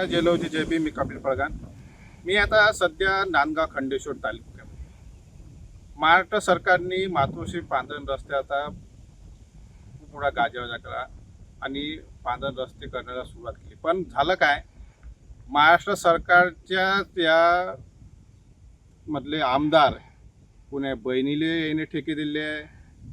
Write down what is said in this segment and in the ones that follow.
जेलवजी जय भीम. मी कपिल पळगाण. मी आता सध्या नांदगाव खंडेश्वर तालुक्यामध्ये. महाराष्ट्र सरकारने मातोश्री पांढरण रस्ते आता खूप मोठा गाजावाजा केला आणि पांढरण रस्ते करण्याला सुरुवात केली. पण झालं काय, महाराष्ट्र सरकारच्या त्या मधले आमदार पुणे बहिणीले येणे ठेके दिले,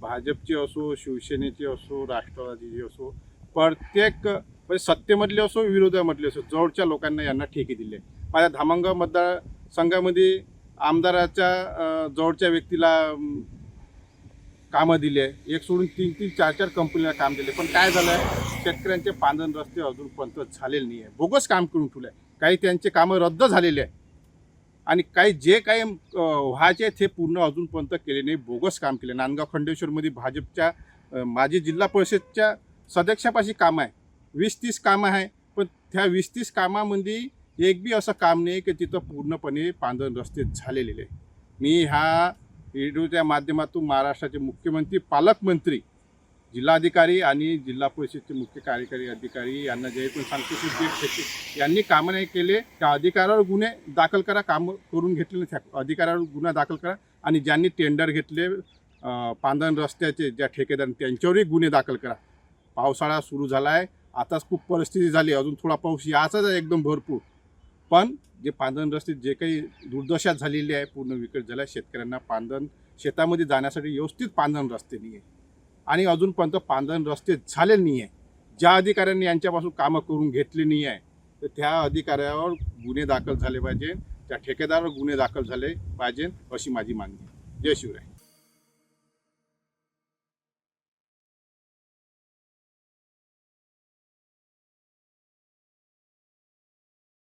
भाजपचे असो, शिवसेनेचे असो, राष्ट्रवादीचे असो, प्रत्येक म्हणजे सत्तेमधले असो विरोधामधले असो जवळच्या लोकांना यांना ठेके दिले. माझ्या धामणगाव मतदारसंघामध्ये आमदाराच्या जवळच्या व्यक्तीला कामं दिले, एक सोडून 3-3, 4-4 कंपनीला काम दिले. पण काय झालं, शेतकऱ्यांचे पांढरण रस्ते अजूनपर्यंत झालेले नाही आहे. बोगस काम करून ठेवले. काही त्यांचे कामं रद्द झालेले आहे आणि काही जे काही व्हायचे ते पूर्ण अजूनपर्यंत केले नाही, बोगस काम केले. नांदगाव खंडेश्वरमध्ये भाजपच्या माजी जिल्हा परिषदच्या सदस्यापाशी कामं आहे, 20-30 कामं आहे. पण त्या 20-30 कामामध्ये एक बी असं काम नाही की तिथं पूर्णपणे पांढरण रस्ते झालेले आहे. मी ह्या व्हिडिओच्या माध्यमातून महाराष्ट्राचे मुख्यमंत्री, पालकमंत्री, जिल्हाधिकारी आणि जिल्हा परिषदचे मुख्य कार्यकारी अधिकारी यांना जे पण सांगतो की जे यांनी कामं नाही केले त्या अधिकाऱ्यावर गुन्हे दाखल करा. कामं करून घेतले नाही त्या अधिकाऱ्यावर गुन्हा दाखल करा आणि ज्यांनी टेंडर घेतले पांढरण रस्त्याचे ज्या ठेकेदार त्यांच्यावरही गुन्हे दाखल करा. पावसाळा सुरू झाला आहे, आताच खूप परिस्थिती झाली, अजून थोडा पाऊस याचाच आहे एकदम भरपूर. पण जे पांढरण रस्ते जे काही दुर्दशा झालेली आहे, पूर्ण विकट झाला. शेतकऱ्यांना पांढरण शेतामध्ये जाण्यासाठी व्यवस्थित पांढरण रस्ते नाही आहे आणि अजूनपर्यंत पांढरण रस्ते झालेले नाही आहे. ज्या अधिकाऱ्यांनी यांच्यापासून कामं करून घेतली नाही आहे तर त्या अधिकाऱ्यावर गुन्हे दाखल झाले पाहिजे, त्या ठेकेदारावर गुन्हे दाखल झाले पाहिजे, अशी माझी मागणी आहे. जय शिवराय.